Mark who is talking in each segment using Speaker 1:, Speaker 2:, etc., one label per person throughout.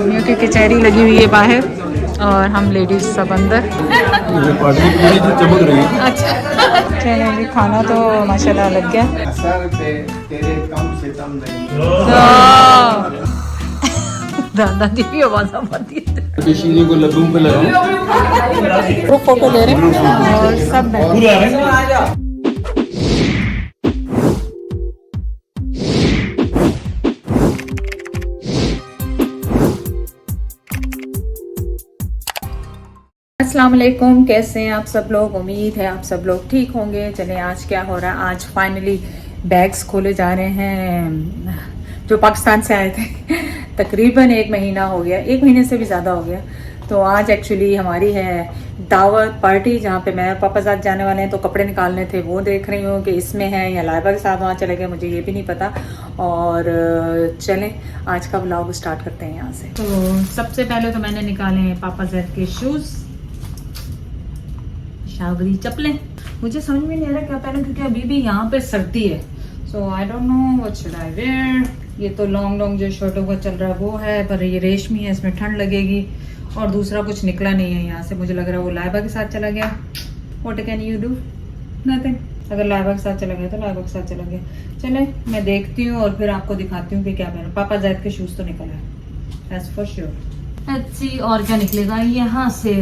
Speaker 1: की कचहरी लगी हुई है बाहर और हम लेडीज सब अंदर।
Speaker 2: चमक रही है।
Speaker 1: अच्छा चलो जी, खाना तो माशाल्लाह लग गया। दादाजी भी आवाज़ आती है।
Speaker 2: शीनी को लड्डू पे लगाओ।
Speaker 1: फोटो ले रहे हैं और सब बैठे। अस्सलाम वालेकुम, कैसे हैं आप सब लोग। उम्मीद है आप सब लोग ठीक होंगे। चलें आज क्या हो रहा है, आज फाइनली बैग्स खोले जा रहे हैं जो पाकिस्तान से आए थे। तकरीबन 1 महीना हो गया, 1 महीने से भी ज़्यादा हो गया। तो आज एक्चुअली हमारी है दावत पार्टी जहाँ पे मैं और पापा साथ जाने वाले हैं। तो कपड़े निकालने थे, वो देख रही हूँ कि इसमें है या लाइबा के साथ वहाँ चले गए, मुझे ये भी नहीं पता। और चलें आज का व्लॉग स्टार्ट करते हैं यहाँ से। तो सबसे पहले तो मैंने निकाले हैं पापा जैद के शूज़, शावरी चप्पलें। मुझे समझ में नहीं आ रहा क्या पहनूं क्योंकि अभी भी यहाँ पे सर्दी है। So I don't know what should I wear. ये तो लॉन्ग जो शर्टों का चल रहा है वो है, पर ये रेशमी है, इसमें ठंड लगेगी। और दूसरा कुछ निकला नहीं है यहाँ से, मुझे लग रहा है वो लाइबा के साथ चला गया। What can you do, nothing. अगर लाइबा के साथ चला गया तो लाइबा के साथ चला गया। चले मैं देखती हूँ और फिर आपको दिखाती हूँ कि क्या पहनूं। पापा जैद के शूज तो निकल है एज फॉर श्योर। अच्छी, और क्या निकलेगा यहाँ से।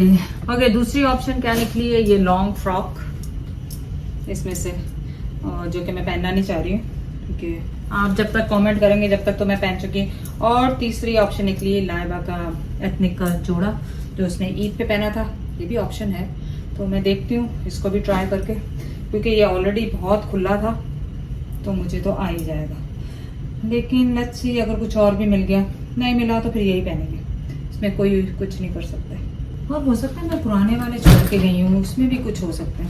Speaker 1: ओके, दूसरी ऑप्शन क्या निकली है, ये लॉन्ग फ्रॉक इसमें से, जो कि मैं पहनना नहीं चाह रही हूँ क्योंकि आप जब तक कमेंट करेंगे जब तक तो मैं पहन चुकी। और तीसरी ऑप्शन निकली है लाइबा का एथनिक का जोड़ा जो उसने ईद पे पहना था, ये भी ऑप्शन है। तो मैं देखती हूँ इसको भी ट्राई करके, क्योंकि ये ऑलरेडी बहुत खुला था तो मुझे तो आ ही जाएगा। लेकिन लेट्स सी, अगर कुछ और भी मिल गया, नहीं मिला तो फिर यही पहनेंगे, इसमें कोई कुछ नहीं कर सकता। और हो सकता है मैं पुराने वाले छोड़ के गई हूँ, उसमें भी कुछ हो सकता है।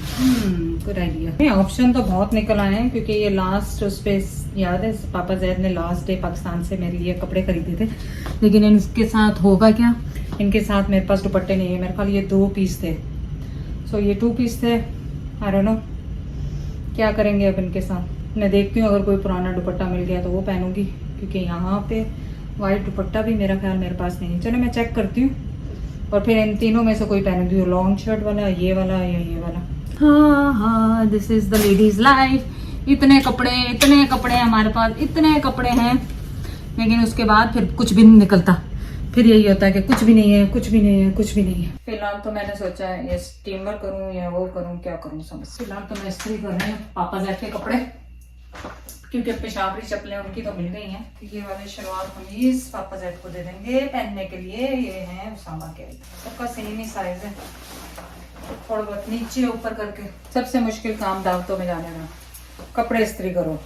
Speaker 1: Good idea. ऑप्शन तो बहुत निकल आए हैं क्योंकि ये लास्ट उस पे याद है पापा जैद ने लास्ट डे पाकिस्तान से मेरे लिए कपड़े खरीदे थे। लेकिन इनके साथ होगा क्या, इनके साथ मेरे पास दुपट्टे नहीं है। मेरे ख्याल ये 2 पीस थे। सो ये 2 पीस थे। आई डोंट नो क्या करेंगे अब इनके साथ। मैं देखती हूँ अगर कोई पुराना दुपट्टा मिल गया तो वो पहनूंगी, क्योंकि यहाँ पे वाइट दुपट्टा भी मेरा ख्याल मेरे पास नहीं है। चलो मैं चेक करती हूँ और फिर इन तीनों में से कोई पहनूंगी, लॉन्ग शर्ट वाला, ये वाला या ये वाला। हाँ, this is the ladies life. इतने कपड़े हमारे पास, इतने कपड़े हैं, लेकिन उसके बाद फिर कुछ भी नहीं निकलता। फिर यही होता है कि कुछ भी नहीं है, कुछ भी नहीं है, कुछ भी नहीं है। फिलहाल तो मैंने सोचा है ये स्टीमर करूँ या वो करूँ, क्या करूँ समझ। फिलहाल तो मैं इस्त्री कर रही हूँ पापा जैद के कपड़े, क्योंकि पेशावरी चप्पलें उनकी तो मिल गई हैं। ये वाले शलवार कमीज पापा जैद को दे देंगे पहनने के लिए। ये हैं उसामा के, सबका सेम ही साइज है, थोड़ा बहुत नीचे ऊपर करके। सबसे मुश्किल काम दावतों में जाने का, कपड़े इस्त्री करो,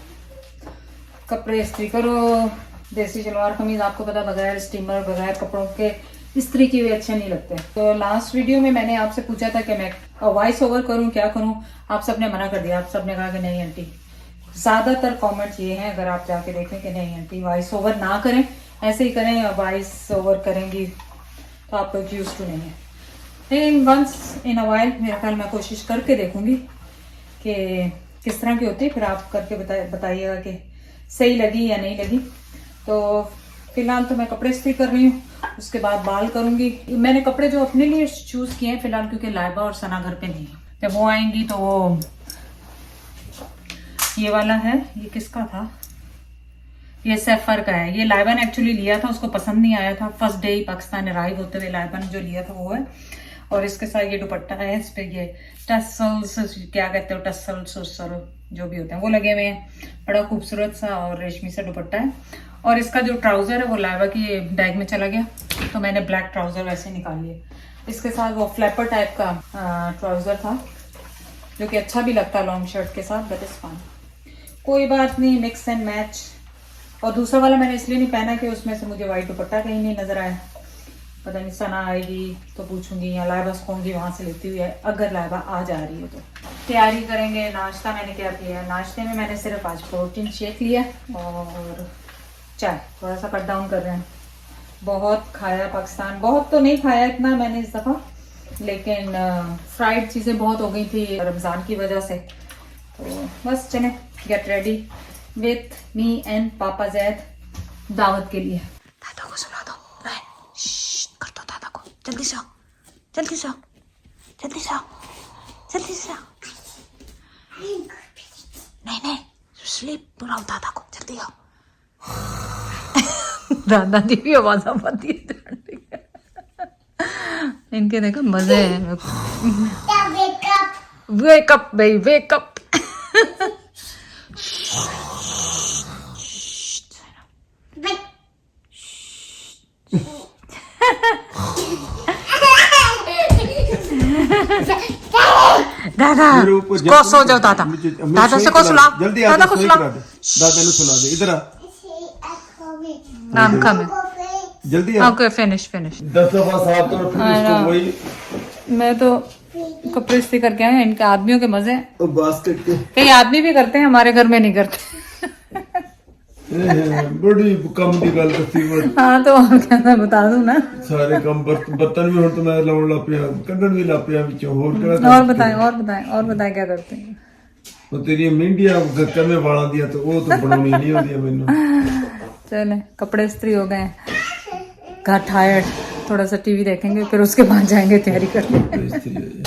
Speaker 1: कपड़े इस्त्री करो। देसी शलवार कमीज आपको पता बगैर स्टीमर, बगैर कपड़ों के इस्त्री के हुए अच्छे नहीं लगते। तो लास्ट वीडियो में मैंने आपसे पूछा था कि मैं वॉइस ओवर करूँ, क्या करूँ। आप सबने मना कर दिया, आप सबने कहा कि नहीं आंटी। ज्यादातर कमेंट्स ये हैं, अगर आप जाके देखें, कि नहीं आंटी वॉइस ओवर ना करें, ऐसे ही करें, या वॉइस ओवर करेंगी तो आप लोग यूज टू नहीं है। लेकिन वंस इन अ वाइल मेरा ख्याल मैं कोशिश करके देखूंगी कि किस तरह की होती है, फिर आप करके बताइएगा कि सही लगी या नहीं लगी। तो फिलहाल तो मैं कपड़े इस्त्री कर रही हूँ, उसके बाद बाल करूंगी। मैंने कपड़े जो अपने लिए चूज किए हैं फिलहाल, क्योंकि लाइबा और सना घर पे नहीं है। जब वो आएंगी तो वो ये वाला है, ये किसका था, ये सैफर का है। ये लाइबा ने एक्चुअली लिया था, उसको पसंद नहीं आया था। फर्स्ट डे ही पाकिस्तान अराइव होते हुए लाइबा ने जो लिया था वो है। और इसके साथ ये दुपट्टा है, इस पे ये टसल्स, क्या कहते हो, टसल्स जो भी होते हैं वो लगे हुए हैं। बड़ा खूबसूरत सा और रेशमी सा दुपट्टा है। और इसका जो ट्राउजर है वो लाइबा की बैग में चला गया, तो मैंने ब्लैक ट्राउजर वैसे निकाल लिए। इसके साथ वो फ्लैपर टाइप का ट्राउजर था, जो कि अच्छा भी लगता है लॉन्ग शर्ट के साथ, बट इट्स फाइन, कोई बात नहीं, मिक्स एंड मैच। और दूसरा वाला मैंने इसलिए नहीं पहना कि उसमें से मुझे वाइट दुपट्टा कहीं नहीं नजर आया। पता नहीं सना आएगी तो पूछूंगी, या लाइबा से कहूँगी वहाँ से लेती हुई है, अगर लाइबा आ जा रही है तो। तैयारी करेंगे। नाश्ता मैंने क्या किया, नाश्ते में मैंने सिर्फ आज प्रोटीन शेक लिया और चाय, थोड़ा सा कट डाउन कर रहे हैं। बहुत खाया पाकिस्तान, बहुत तो नहीं खाया इतना मैंने इस दफ़ा, लेकिन फ्राइड चीज़ें बहुत हो गई थी रमज़ान की वजह से। तो बस चले get ready with me and पापा जैद दावत के लिए। दादा को सुना दो, जल्दी से आओ, जल्दी से आओ, जल्दी से आओ, जल्दी से आओ। नहीं स्लीप, बुलाओ दादा को, जल्दी आओ। दादाजी भी आवाज पाती है। इनके देखो मजे हैं। वेक अप भाई, वेक अप। दादा को सो जाओ, दादा दादा से को सुला,
Speaker 2: जल्दी
Speaker 1: दादा को सुला,
Speaker 2: दादा ने सुला दे। इधर आ,
Speaker 1: नाम का में
Speaker 2: जल्दी आ।
Speaker 1: ओके फिनिश
Speaker 2: 10 दफा साफ करो फिर इसको वही
Speaker 1: मैं तो कपड़े इस्त्री करके आए। इनके आदमियों के मजे हैं।
Speaker 2: बास्केट के
Speaker 1: कई आदमी भी करते हैं, हमारे घर में नहीं करते।
Speaker 2: बड़ी कम की गल करती
Speaker 1: हाँ तो और क्या मैं बता दूं ना।
Speaker 2: सारे कम बर्तन भी हुण तो मैं लाउण लग पिया, कढण भी लग पिया विचों। होर किहड़ा
Speaker 1: और बताएं क्या करते हैं।
Speaker 2: ਉਹ ਤੇਰੀਆਂ ਮਹਿੰਦੀਆਂ ਕਮੇ ਵਾਲਾਂ ਦੀਆਂ तो वो तो बनानी नहीं होती ਮੈਨੂੰ।
Speaker 1: चले कपड़े इस्त्री हो गए, घर टायर्ड, थोड़ा सा टीवी देखेंगे फिर उसके बाद जाएंगे तैयारी करने।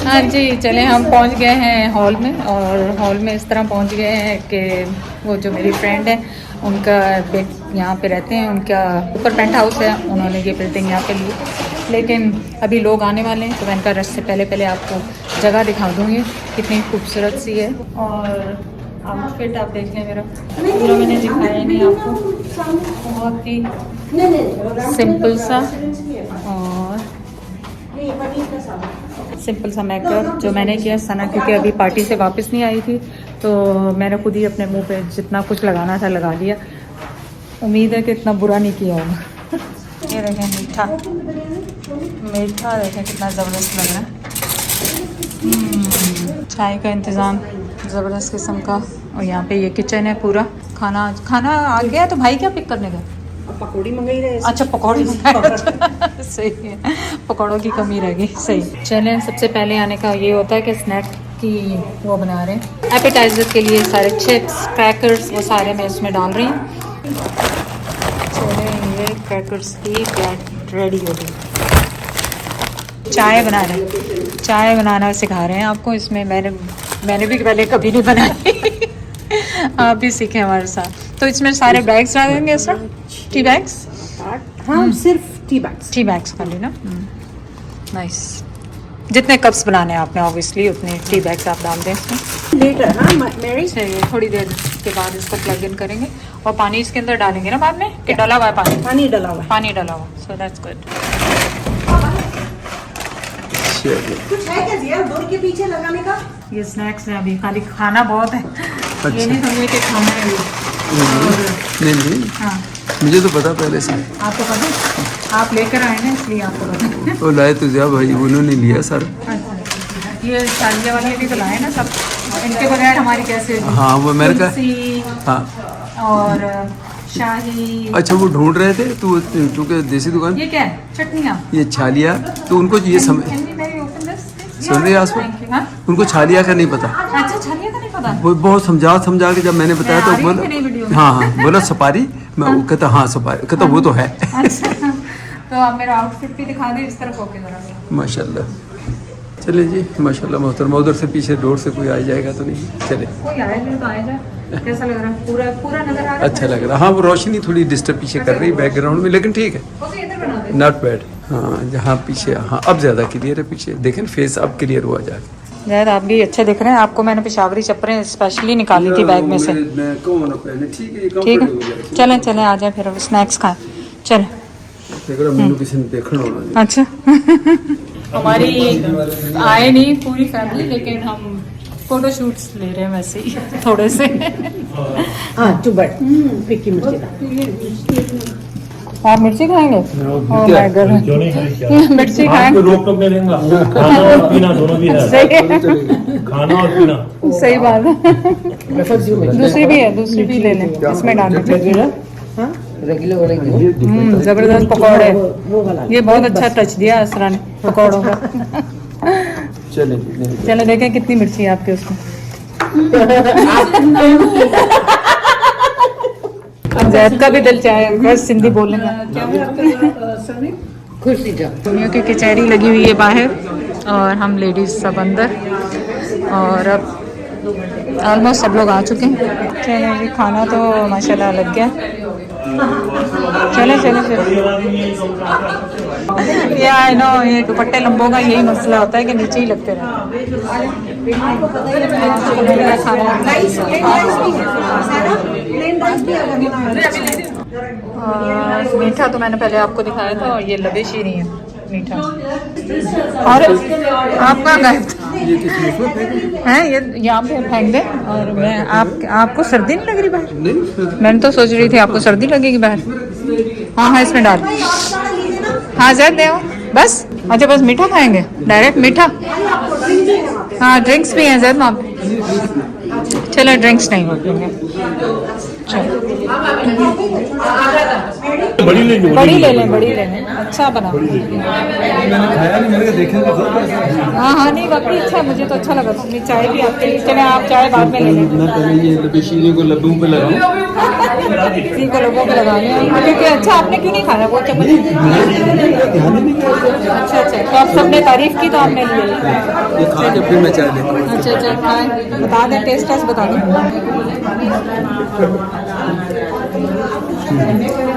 Speaker 1: हाँ जी चले, हम पहुंच गए हैं हॉल में। और हॉल में इस तरह पहुंच गए हैं कि वो जो मेरी फ्रेंड है उनका यहाँ पे रहते हैं, उनका ऊपर पेंट हाउस है, उन्होंने ये बिल्डिंग यहाँ पे ली। लेकिन अभी लोग आने वाले हैं तो मैं इनका रश से पहले आपको जगह दिखा दूँगी कितनी खूबसूरत सी है। और आउटफिट आप देख लें मेरा, पूरा मैंने दिखाया नहीं आपको। बहुत ही सिंपल सा और सिंपल सा मेकअप जो मैंने किया सना, क्योंकि अभी पार्टी से वापस नहीं आई थी तो मैंने खुद ही अपने मुंह पे जितना कुछ लगाना था लगा लिया। उम्मीद है कि इतना बुरा नहीं किया होगा। ये देखें मीठा देखें कितना ज़बरदस्त लग रहा है। चाय का इंतज़ाम ज़बरदस्त किस्म का। और यहाँ पे ये किचन है पूरा। खाना आ गया तो भाई क्या पिक करने गए?
Speaker 3: पकौड़ी मंगाई रहे।
Speaker 1: अच्छा पकौड़ी सही है, पकौड़ों की कमी रह गई। सही चलें, सबसे पहले आने का ये होता है कि स्नैक की वो बना रहे हैं। एपेटाइजर के लिए सारे चिप्स क्रैकर्स वो सारे मैं इसमें डाल रही हूँ। चलें, ये क्रैकर्स की प्लेट रेडी हो गई। चाय बनाना सिखा रहे हैं आपको। इसमें मैंने भी पहले कभी नहीं बनाई। आप भी सीखें हमारे साथ। तो इसमें सारे बैग्स डालेंगे सर, टी बैग्स?
Speaker 3: हाँ सिर्फ टी बैग्स
Speaker 1: खाली ना। नाइस। जितने कप्स बनाने हैं आपने ऑब्वियसली उतने टी बैग्स आप डाल दें इसमें।
Speaker 3: लेटर हाँ मेरी
Speaker 1: चाहिए, थोड़ी देर के बाद इसको प्लग इन करेंगे। और पानी इसके अंदर डालेंगे ना बाद में कि डाला हुआ है पानी?
Speaker 3: पानी डाला हुआ
Speaker 1: सो दैट्स गुड।
Speaker 3: कुछ है क्या जिया डोर के पीछे लगाने का?
Speaker 1: ये स्नैक्स है, अभी खाली खाना बहुत है।
Speaker 2: अच्छा।
Speaker 1: ये नहीं समझे कि खाना है ये।
Speaker 2: नहीं
Speaker 1: हाँ
Speaker 2: मुझे तो पता पहले से।
Speaker 1: आपको पता, आप लेकर आए ना इसलिए आपको पता।
Speaker 2: वो लाए तो जा भाई, उन्होंने लिया सर।
Speaker 1: ये शालिया वाले भी तो लाए ना सब, इनके बगैर हमारी कैसे होगी?
Speaker 2: हाँ वो मैंने कहा हाँ।
Speaker 1: और शाही।
Speaker 2: अच्छा वो ढूंढ रहे थे तो क्योंकि देसी दुकान।
Speaker 1: ये क्या है? चटनियाँ।
Speaker 2: ये छालिया तो उनको ये समझ सुन रहे आसपास उनको छालिया का नहीं पता।
Speaker 1: अच्छा छालिया का नहीं पता।
Speaker 2: वो बहुत समझा के जब मैंने बताया तो बोला हाँ बोला सपारी। मैं कहता हाँ सपारी, कहता वो तो है।
Speaker 1: अच्छा तो आप मेरा आउटफिट भी दिखा दें इस तरफ होके जरा।
Speaker 2: माशाल्लाह। चले जी माशाल्लाह मोहतरमा। उधर से पीछे डोर से कोई आ जाएगा तो नहीं? चले
Speaker 1: कोई आए तो आ जाए। कैसा लग रहा है? पूरा नजर आ रहा है?
Speaker 2: अच्छा लग रहा है। हाँ वो रोशनी थोड़ी डिस्टर्ब पीछे कर रही है बैकग्राउंड में, लेकिन ठीक है
Speaker 1: इधर बना दे।
Speaker 2: Not bad. हाँ जहाँ पीछे हाँ अब ज़्यादा क्लियर है पीछे। देखें फेस अब क्लियर हुआ जाके।
Speaker 1: जैद आप भी अच्छे दिख रहे हैं। आपको मैंने पेशावरी चप्पलें स्पेशली निकाली थी बैग में से। ठीक है चलें आ जाए फिर स्नैक्स खाएं। चलें।
Speaker 2: किसी ने देखना होना।
Speaker 1: अच्छा हमारी आए नहीं पूरी फैमिली, लेकिन हम फोटो शूट्स ले रहे हैं वैसे ही थोड़े से।
Speaker 3: हाँ टू बट फिक्की मिर्ची
Speaker 1: आप मिर्ची खाएंगे? मिर्ची खाएंगे।
Speaker 4: रोक टोक नहीं देंगे। खाना और पीना दोनों भी है।
Speaker 1: सही है,
Speaker 4: खाना और पीना
Speaker 1: सही बात है। दूसरी भी ले लें, इसमें डाल दें। जबरदस्त पकौड़े। ये बहुत अच्छा टच दिया असरा ने पकौड़ों का। चलो देखें कितनी मिर्ची है आपके उसमें। जैद का भी दिल चाहे बस सिंधी बोलेंगे।
Speaker 3: कुर्सी जाओ।
Speaker 1: दुनिया की कचहरी लगी हुई है बाहर और हम लेडीज सब अंदर, और अब ऑलमोस्ट सब लोग आ चुके हैं। चलो जी, खाना तो माशाल्लाह लग गया। चले चले चले। ये आई नो, ये दुपट्टे लंबों का यही मसला होता है कि नीचे ही लगते रहते हैं। मीठा तो मैंने पहले आपको दिखाया था, और ये लबे शीरी है मीठा। और आप कहाँ गए हैं? ये यहाँ पे फेंक दे। और मैं आपको सर्दी नहीं लग रही बाहर? मैंने तो सोच रही थी आपको सर्दी लगेगी बाहर। हाँ हाँ, इसमें डाल। हाँ जैद दे बस। अच्छा बस मीठा खाएंगे, डायरेक्ट मीठा? हाँ ड्रिंक्स भी हैं जैद वहाँ पे। चलो ड्रिंक्स नहीं होते हैं।
Speaker 4: बड़ी ले लो,
Speaker 1: बड़ी ले लें, बड़ी ले लें। अच्छा बना। हाँ हाँ, नहीं वाकई अच्छा, मुझे तो अच्छा लगा। तुमने चाय भी आपके लिए। चले आप चाय बाद में ले लें।
Speaker 2: को लड्डू पे लगाओ,
Speaker 1: इसी को लोगों पे लगाने हैं, क्योंकि अच्छा आपने क्यों नहीं खाया वो चम्मच? अच्छा अच्छा, तो आप सबने तारीफ की तो आपने लिए।
Speaker 2: ये खा के फिर मैं चाय लेता हूँ।
Speaker 1: अच्छा अच्छा, खाएं, बता दें टेस्ट बता दें।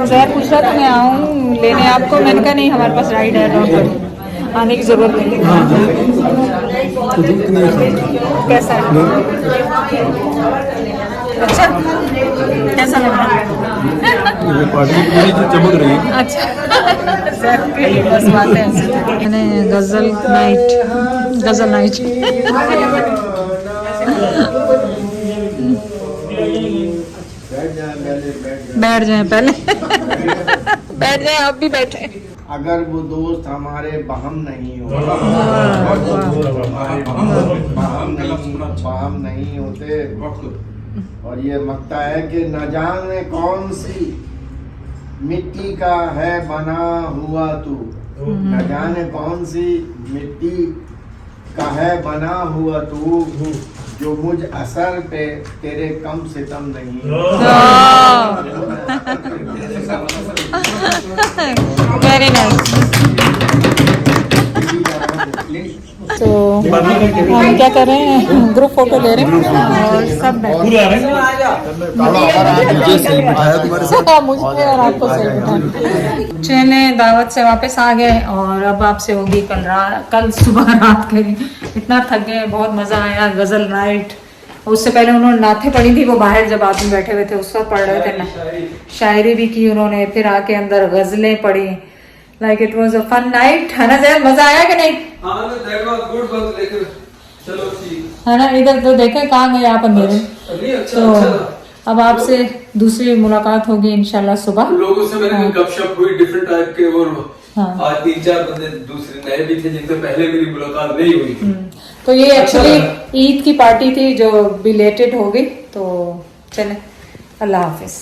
Speaker 1: जैद पूछ रहा था मैं आऊँ लेने आपको, मैंने कहा नहीं हमारे पास राइड है, डोंट वरी, आने की जरूरत नहीं है। कैसा है? अच्छा कैसा लग रहा है?
Speaker 2: चमक रही है।
Speaker 1: अच्छा बस बात है। मैंने गजल नाइट बैठ जाए पहले। बैठ जाए, आप भी बैठे।
Speaker 5: अगर वो दोस्त हमारे बहम नहीं हो, बहम नहीं होते, और ये मकता है कि न जाने कौन सी मिट्टी का है बना हुआ तू, न जाने कौन सी मिट्टी का है बना हुआ तू, जो मुझ असर पे तेरे कम सितम नहीं।
Speaker 1: Very nice. तो हम क्या कर रहे हैं, ग्रुप फोटो ले रहे हैं और सब बैठे। मुझे और आपको सही बिठाया। चले दावत से वापस आ गए और अब आपसे होगी कल सुबह रात के। इतना थक गए, बहुत मजा आया। गजल नाइट, उससे पहले उन्होंने नाथे पढ़ी थी, वो बाहर जब आदमी बैठे हुए थे उस वक्त पढ़ रहे थे ना, शायरी भी की उन्होंने, फिर आके अंदर गजलें पढ़ी। Like it was a fun night, है ना जैद? मजा आया कि नहीं? है ना? इधर तो देखे कहाँ गए आप अंधेरे। तो अब आपसे दूसरी मुलाकात होगी इंशाल्लाह सुबह।
Speaker 2: लोगों से मैंने गपशप हुई डिफरेंट टाइप के, और
Speaker 1: हाँ।
Speaker 2: आज 3-4 बंदे दूसरे नए भी थे जिनसे पहले मेरी मुलाकात नहीं हुई।
Speaker 1: तो ये एक्चुअली ईद की पार्टी थी जो बिलेटेड हो गई। तो चले, अल्लाह हाफिज।